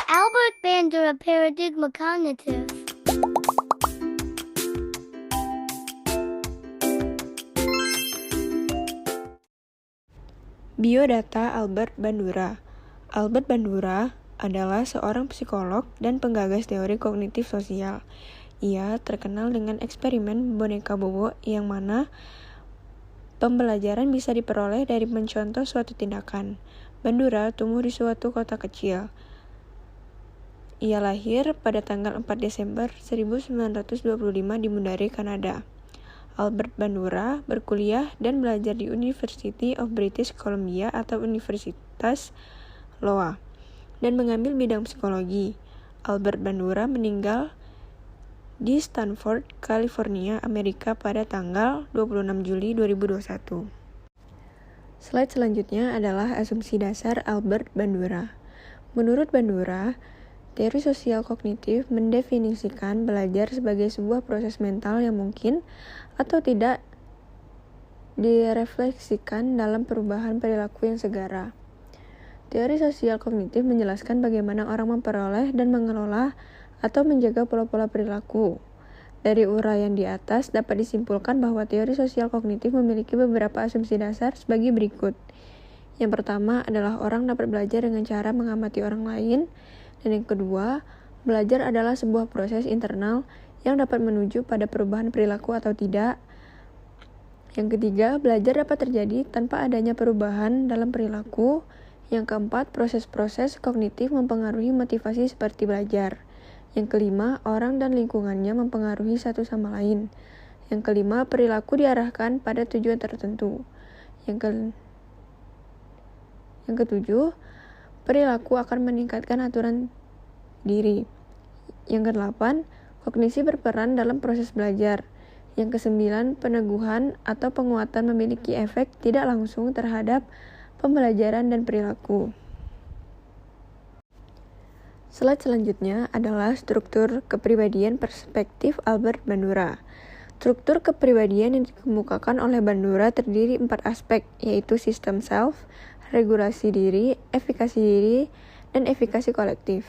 Albert Bandura Paradigma Cognitive. Biodata Albert Bandura. Albert Bandura adalah seorang psikolog dan penggagas teori kognitif sosial. Ia terkenal dengan eksperimen boneka bobo yang mana pembelajaran bisa diperoleh dari mencontoh suatu tindakan. Bandura tumbuh di suatu kota kecil. Ia lahir pada tanggal 4 Desember 1925 di Mundare, Kanada. Albert Bandura berkuliah dan belajar di University of British Columbia atau Universitas Iowa dan mengambil bidang psikologi. Albert Bandura meninggal di Stanford, California, Amerika pada tanggal 26 Juli 2021. Slide selanjutnya adalah asumsi dasar Albert Bandura. Menurut Bandura, teori sosial kognitif mendefinisikan belajar sebagai sebuah proses mental yang mungkin atau tidak direfleksikan dalam perubahan perilaku yang segera. Teori sosial kognitif menjelaskan bagaimana orang memperoleh dan mengelola atau menjaga pola-pola perilaku. Dari uraian di atas dapat disimpulkan bahwa teori sosial kognitif memiliki beberapa asumsi dasar sebagai berikut. Yang pertama adalah orang dapat belajar dengan cara mengamati orang lain, dan yang kedua, belajar adalah sebuah proses internal yang dapat menuju pada perubahan perilaku atau tidak. Yang ketiga, belajar dapat terjadi tanpa adanya perubahan dalam perilaku. Yang keempat, proses-proses kognitif mempengaruhi motivasi seperti belajar. Yang kelima, orang dan lingkungannya mempengaruhi satu sama lain. Yang kelima, perilaku diarahkan pada tujuan tertentu. Yang ketujuh, perilaku akan meningkatkan aturan diri. Yang kedelapan, kognisi berperan dalam proses belajar. Yang kesembilan, peneguhan atau penguatan memiliki efek tidak langsung terhadap pembelajaran dan perilaku. Slide selanjutnya adalah struktur kepribadian perspektif Albert Bandura. Struktur kepribadian yang dikemukakan oleh Bandura terdiri 4 aspek, yaitu sistem self, regulasi diri, efikasi diri, dan efikasi kolektif.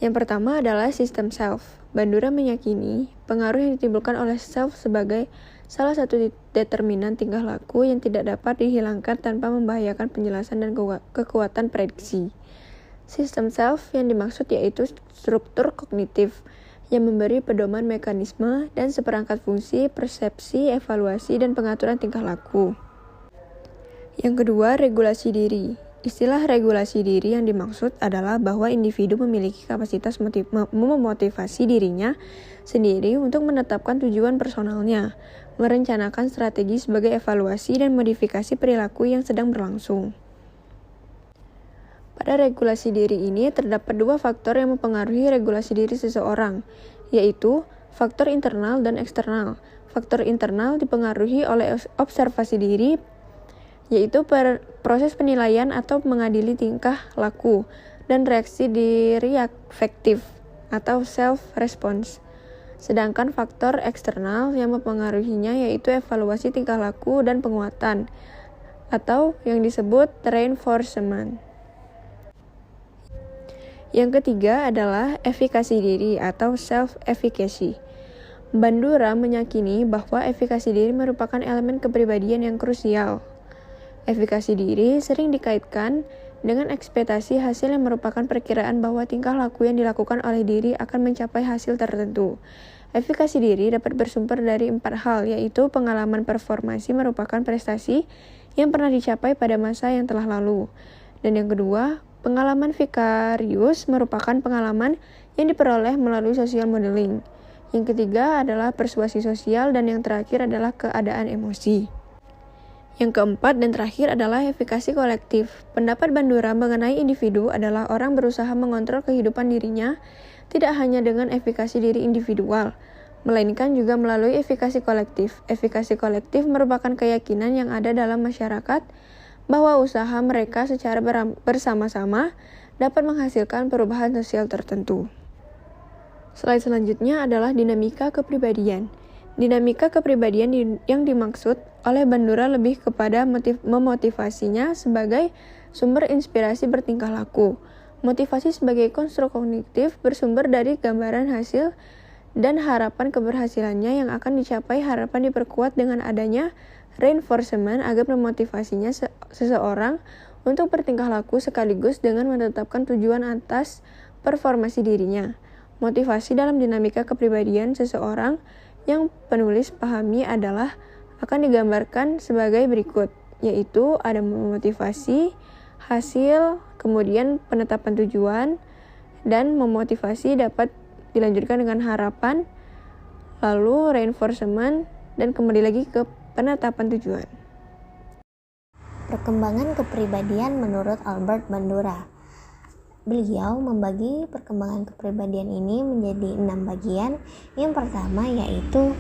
Yang pertama adalah sistem self. Bandura meyakini pengaruh yang ditimbulkan oleh self sebagai salah satu determinan tingkah laku yang tidak dapat dihilangkan tanpa membahayakan penjelasan dan kekuatan prediksi. Sistem self yang dimaksud yaitu struktur kognitif yang memberi pedoman mekanisme dan seperangkat fungsi, persepsi, evaluasi, dan pengaturan tingkah laku. Yang kedua, regulasi diri. Istilah regulasi diri yang dimaksud adalah bahwa individu memiliki kapasitas memotivasi dirinya sendiri untuk menetapkan tujuan personalnya, merencanakan strategi sebagai evaluasi dan modifikasi perilaku yang sedang berlangsung. Pada regulasi diri ini terdapat 2 faktor yang mempengaruhi regulasi diri seseorang, yaitu faktor internal dan eksternal. Faktor internal dipengaruhi oleh observasi diri, yaitu proses penilaian atau mengadili tingkah laku, dan reaksi diri afektif atau self-response. Sedangkan faktor eksternal yang mempengaruhinya yaitu evaluasi tingkah laku dan penguatan, atau yang disebut reinforcement. Yang ketiga adalah efikasi diri atau self-efficacy. Bandura meyakini bahwa efikasi diri merupakan elemen kepribadian yang krusial. Efikasi diri sering dikaitkan dengan ekspektasi hasil yang merupakan perkiraan bahwa tingkah laku yang dilakukan oleh diri akan mencapai hasil tertentu. Efikasi diri dapat bersumber dari 4 hal, yaitu pengalaman performasi merupakan prestasi yang pernah dicapai pada masa yang telah lalu. Dan yang kedua, pengalaman vikarius merupakan pengalaman yang diperoleh melalui social modeling. Yang ketiga adalah persuasi sosial, dan yang terakhir adalah keadaan emosi. Yang keempat dan terakhir adalah efikasi kolektif. Pendapat Bandura mengenai individu adalah orang berusaha mengontrol kehidupan dirinya tidak hanya dengan efikasi diri individual, melainkan juga melalui efikasi kolektif. Efikasi kolektif merupakan keyakinan yang ada dalam masyarakat bahwa usaha mereka secara bersama-sama dapat menghasilkan perubahan sosial tertentu. Slide selanjutnya adalah dinamika kepribadian. Dinamika kepribadian yang dimaksud oleh Bandura lebih kepada memotivasinya sebagai Sumber inspirasi bertingkah laku. Motivasi sebagai konstruk kognitif bersumber dari gambaran hasil dan harapan keberhasilannya yang akan dicapai. Harapan diperkuat dengan adanya reinforcement agar memotivasinya seseorang untuk bertingkah laku sekaligus dengan menetapkan tujuan atas performasi dirinya. Motivasi dalam dinamika kepribadian seseorang yang penulis pahami adalah akan digambarkan sebagai berikut, yaitu ada memotivasi, hasil, kemudian penetapan tujuan, dan memotivasi dapat dilanjutkan dengan harapan, lalu reinforcement, dan kembali lagi ke penetapan tujuan. Perkembangan kepribadian menurut Albert Bandura. Beliau membagi perkembangan kepribadian ini menjadi 6 bagian. Yang pertama yaitu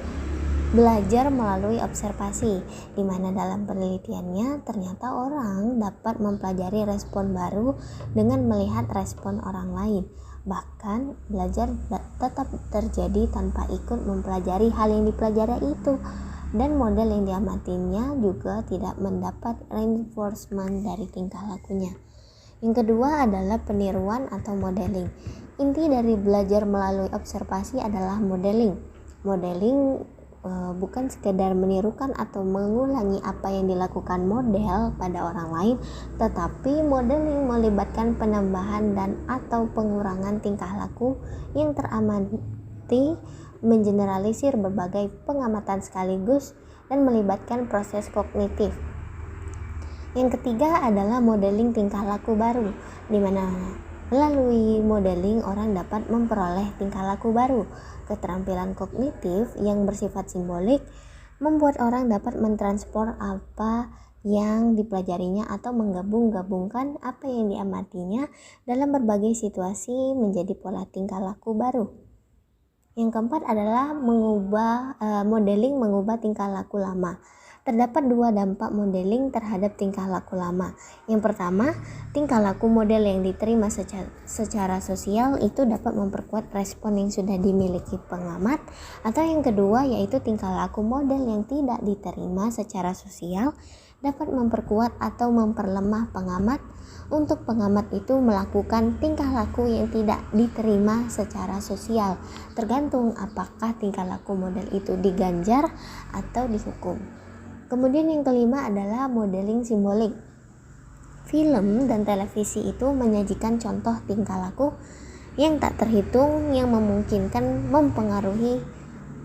belajar melalui observasi, di mana dalam penelitiannya ternyata orang dapat mempelajari respon baru dengan melihat respon orang lain. Bahkan belajar tetap terjadi tanpa ikut mempelajari hal yang dipelajari itu. Dan model yang diamatinya juga tidak mendapat reinforcement dari tingkah lakunya. Yang kedua adalah peniruan atau modeling. Inti dari belajar melalui observasi adalah modeling. Modeling bukan sekedar menirukan atau mengulangi apa yang dilakukan model pada orang lain, tetapi modeling melibatkan penambahan dan atau pengurangan tingkah laku yang teramati, mengeneralisir berbagai pengamatan sekaligus, dan melibatkan proses kognitif. Yang ketiga adalah modeling tingkah laku baru, di mana melalui modeling orang dapat memperoleh tingkah laku baru. Keterampilan kognitif yang bersifat simbolik membuat orang dapat mentransport apa yang dipelajarinya atau menggabung-gabungkan apa yang diamatinya dalam berbagai situasi menjadi pola tingkah laku baru. Yang keempat adalah modeling mengubah tingkah laku lama. Terdapat 2 dampak modeling terhadap tingkah laku lama. Yang pertama, tingkah laku model yang diterima secara sosial itu dapat memperkuat respon yang sudah dimiliki pengamat. Atau yang kedua, yaitu tingkah laku model yang tidak diterima secara sosial dapat memperkuat atau memperlemah pengamat. Untuk pengamat itu melakukan tingkah laku yang tidak diterima secara sosial, tergantung apakah tingkah laku model itu diganjar atau dihukum. Kemudian yang kelima adalah modeling simbolik. Film dan televisi itu menyajikan contoh tingkah laku yang tak terhitung yang memungkinkan mempengaruhi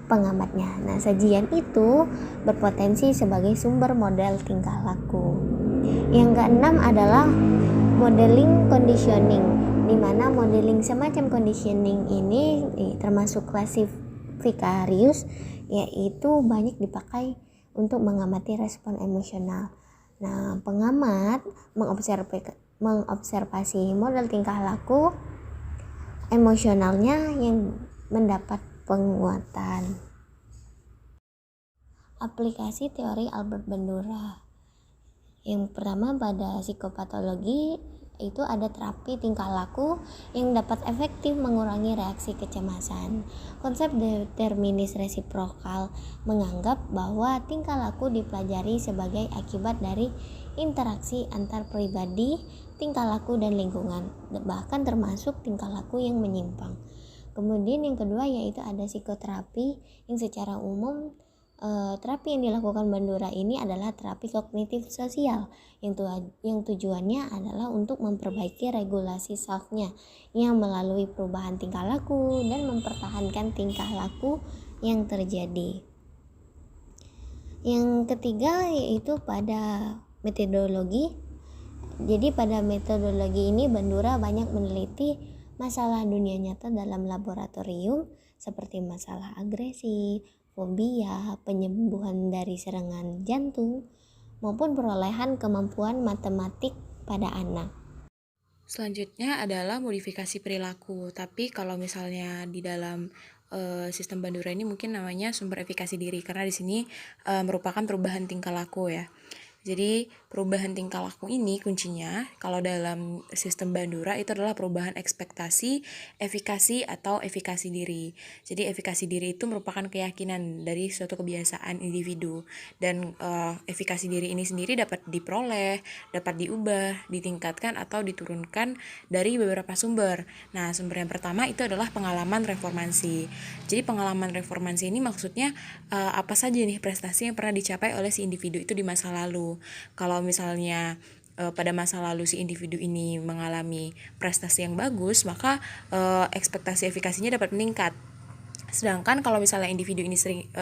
pengamatnya. Nah, sajian itu berpotensi sebagai sumber model tingkah laku. Yang keenam adalah modeling conditioning, di mana modeling semacam conditioning ini termasuk klasifikarius, yaitu banyak dipakai untuk mengamati respon emosional. Nah, pengamat mengobservasi model tingkah laku emosionalnya yang mendapat penguatan. Aplikasi teori Albert Bandura. Yang pertama, pada psikopatologi itu ada terapi tingkah laku yang dapat efektif mengurangi reaksi kecemasan. Konsep determinis resiprokal menganggap bahwa tingkah laku dipelajari sebagai akibat dari interaksi antar pribadi, tingkah laku dan lingkungan, bahkan termasuk tingkah laku yang menyimpang. Kemudian yang kedua yaitu ada psikoterapi yang secara umum terapi yang dilakukan Bandura ini adalah terapi kognitif sosial yang tujuannya adalah untuk memperbaiki regulasi self-nya yang melalui perubahan tingkah laku dan mempertahankan tingkah laku yang terjadi. Yang ketiga yaitu pada metodologi. Jadi pada metodologi ini Bandura banyak meneliti masalah dunia nyata dalam laboratorium seperti masalah agresi, fobia, penyembuhan dari serangan jantung, maupun perolehan kemampuan matematik pada anak. Selanjutnya adalah modifikasi perilaku. Tapi kalau misalnya di dalam sistem Bandura ini mungkin namanya sumber efikasi diri, karena di sini merupakan perubahan tingkah laku ya. Jadi perubahan tingkah laku ini kuncinya kalau dalam sistem Bandura itu adalah perubahan ekspektasi, efikasi atau efikasi diri. Jadi efikasi diri itu merupakan keyakinan dari suatu kebiasaan individu dan efikasi diri ini sendiri dapat diperoleh, dapat diubah, ditingkatkan atau diturunkan dari beberapa sumber. Nah, sumber yang pertama itu adalah pengalaman reformasi. Jadi pengalaman reformasi ini maksudnya apa saja nih prestasi yang pernah dicapai oleh si individu itu di masa lalu. Kalau misalnya pada masa lalu si individu ini mengalami prestasi yang bagus, maka ekspektasi efikasinya dapat meningkat. Sedangkan kalau misalnya individu ini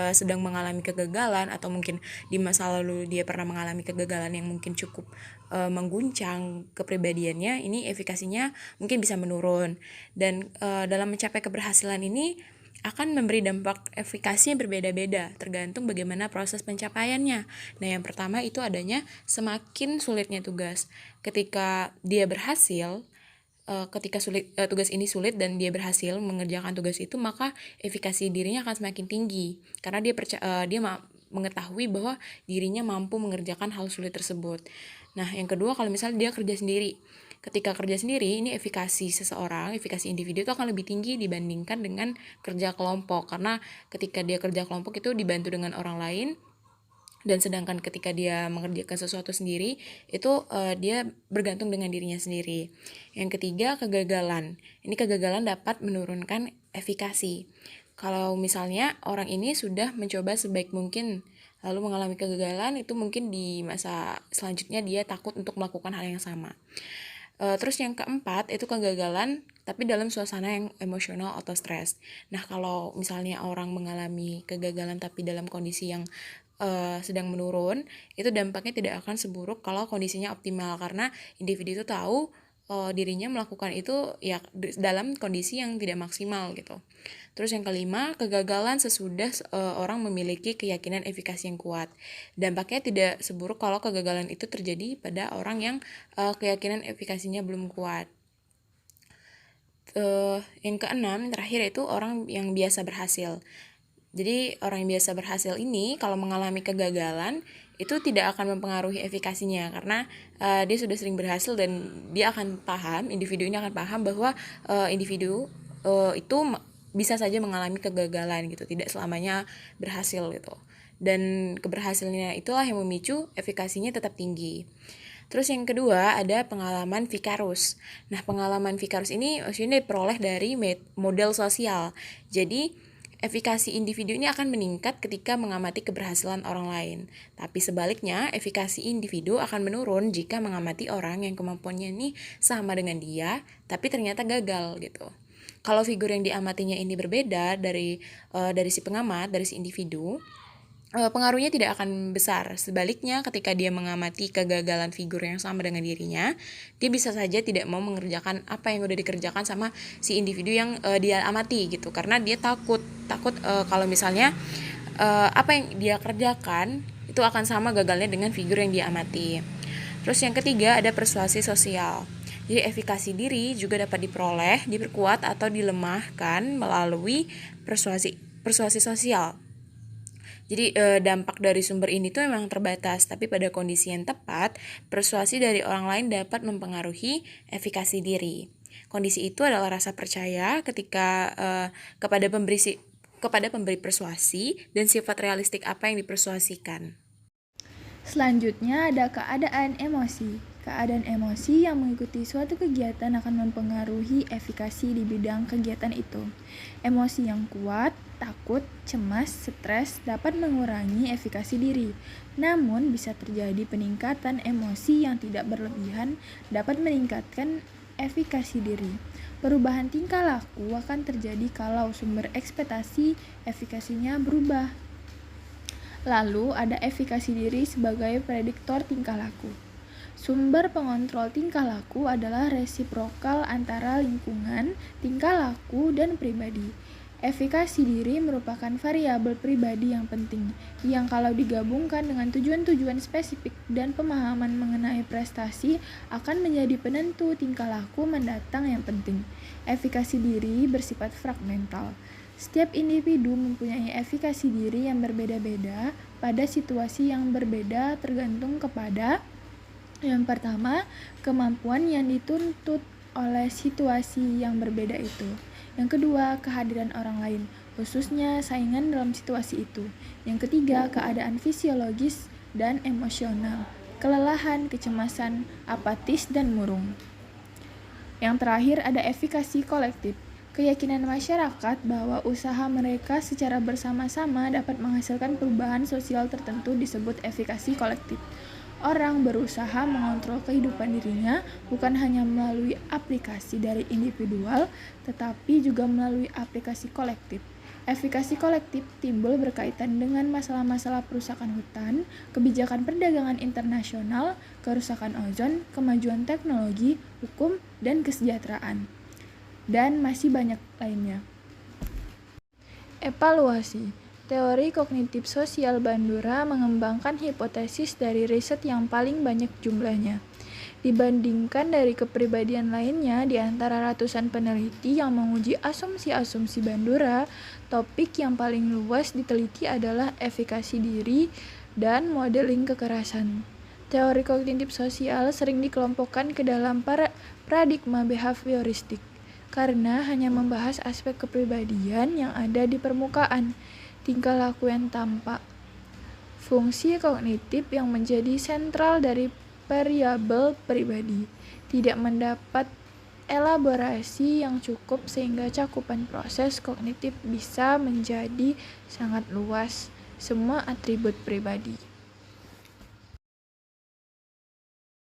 sedang mengalami kegagalan atau mungkin di masa lalu dia pernah mengalami kegagalan yang mungkin cukup mengguncang kepribadiannya, ini efikasinya mungkin bisa menurun. Dan dalam mencapai keberhasilan ini akan memberi dampak efikasi yang berbeda-beda tergantung bagaimana proses pencapaiannya. Nah, yang pertama itu adanya semakin sulitnya tugas. Ketika dia berhasil, tugas ini sulit dan dia berhasil mengerjakan tugas itu, maka efikasi dirinya akan semakin tinggi karena dia mengetahui bahwa dirinya mampu mengerjakan hal sulit tersebut. Nah, yang kedua kalau misalnya dia kerja sendiri. Ketika kerja sendiri, ini efikasi individu itu akan lebih tinggi dibandingkan dengan kerja kelompok. Karena ketika dia kerja kelompok itu dibantu dengan orang lain, dan sedangkan ketika dia mengerjakan sesuatu sendiri, itu dia bergantung dengan dirinya sendiri. Yang ketiga, kegagalan. Ini kegagalan dapat menurunkan efikasi. Kalau misalnya orang ini sudah mencoba sebaik mungkin, lalu mengalami kegagalan, itu mungkin di masa selanjutnya dia takut untuk melakukan hal yang sama. Terus yang keempat itu kegagalan tapi dalam suasana yang emosional atau stres. Nah, kalau misalnya orang mengalami kegagalan tapi dalam kondisi yang sedang menurun, itu dampaknya tidak akan seburuk kalau kondisinya optimal karena individu itu tahu dirinya melakukan itu ya dalam kondisi yang tidak maksimal gitu. Terus yang kelima, kegagalan sesudah orang memiliki keyakinan efikasi yang kuat. Dampaknya tidak seburuk kalau kegagalan itu terjadi pada orang yang keyakinan efikasinya belum kuat. Yang keenam, yang terakhir itu orang yang biasa berhasil. Jadi orang yang biasa berhasil ini kalau mengalami kegagalan itu tidak akan mempengaruhi efikasinya karena dia sudah sering berhasil dan individu ini akan paham bahwa individu itu bisa saja mengalami kegagalan gitu, tidak selamanya berhasil gitu. Dan keberhasilannya itulah yang memicu efikasinya tetap tinggi. Terus yang kedua ada pengalaman vikarus. Nah, pengalaman vikarus ini maksudnya diperoleh dari model sosial. Jadi efikasi individu ini akan meningkat ketika mengamati keberhasilan orang lain. Tapi sebaliknya, efikasi individu akan menurun jika mengamati orang yang kemampuannya ini sama dengan dia, tapi ternyata gagal gitu. Kalau figur yang diamatinya ini berbeda dari si pengamat, dari si individu, pengaruhnya tidak akan besar. Sebaliknya, ketika dia mengamati kegagalan figur yang sama dengan dirinya, dia bisa saja tidak mau mengerjakan apa yang udah dikerjakan sama si individu yang dia amati gitu, karena dia takut kalau misalnya apa yang dia kerjakan itu akan sama gagalnya dengan figur yang dia amati. Terus yang ketiga ada persuasi sosial. Jadi efikasi diri juga dapat diperoleh, diperkuat atau dilemahkan melalui persuasi sosial. Jadi dampak dari sumber ini tuh memang terbatas, tapi pada kondisi yang tepat, persuasi dari orang lain dapat mempengaruhi efikasi diri. Kondisi itu adalah rasa percaya kepada pemberi persuasi dan sifat realistik apa yang dipersuasikan. Selanjutnya ada keadaan emosi. Keadaan emosi yang mengikuti suatu kegiatan akan mempengaruhi efikasi di bidang kegiatan itu. Emosi yang kuat, takut, cemas, stres dapat mengurangi efikasi diri. Namun bisa terjadi peningkatan emosi yang tidak berlebihan dapat meningkatkan efikasi diri. Perubahan tingkah laku akan terjadi kalau sumber ekspektasi efikasinya berubah. Lalu ada efikasi diri sebagai prediktor tingkah laku. Sumber pengontrol tingkah laku adalah resiprokal antara lingkungan, tingkah laku, dan pribadi. Efikasi diri merupakan variabel pribadi yang penting, yang kalau digabungkan dengan tujuan-tujuan spesifik dan pemahaman mengenai prestasi akan menjadi penentu tingkah laku mendatang yang penting. Efikasi diri bersifat fragmental. Setiap individu mempunyai efikasi diri yang berbeda-beda pada situasi yang berbeda tergantung kepada yang pertama, kemampuan yang dituntut oleh situasi yang berbeda itu. Yang kedua, kehadiran orang lain, khususnya saingan dalam situasi itu. Yang ketiga, keadaan fisiologis dan emosional, kelelahan, kecemasan, apatis, dan murung. Yang terakhir ada efikasi kolektif, keyakinan masyarakat bahwa usaha mereka secara bersama-sama dapat menghasilkan perubahan sosial tertentu disebut efikasi kolektif. Orang berusaha mengontrol kehidupan dirinya bukan hanya melalui aplikasi dari individual, tetapi juga melalui aplikasi kolektif. Efikasi kolektif timbul berkaitan dengan masalah-masalah perusakan hutan, kebijakan perdagangan internasional, kerusakan ozon, kemajuan teknologi, hukum, dan kesejahteraan. Dan masih banyak lainnya. Evaluasi. Teori kognitif sosial Bandura mengembangkan hipotesis dari riset yang paling banyak jumlahnya. Dibandingkan dari kepribadian lainnya, di antara ratusan peneliti yang menguji asumsi-asumsi Bandura, topik yang paling luas diteliti adalah efikasi diri dan modeling kekerasan. Teori kognitif sosial sering dikelompokkan ke dalam paradigma behavioristik, karena hanya membahas aspek kepribadian yang ada di permukaan, tingkah laku yang tampak. Fungsi kognitif yang menjadi sentral dari variabel pribadi tidak mendapat elaborasi yang cukup sehingga cakupan proses kognitif bisa menjadi sangat luas semua atribut pribadi.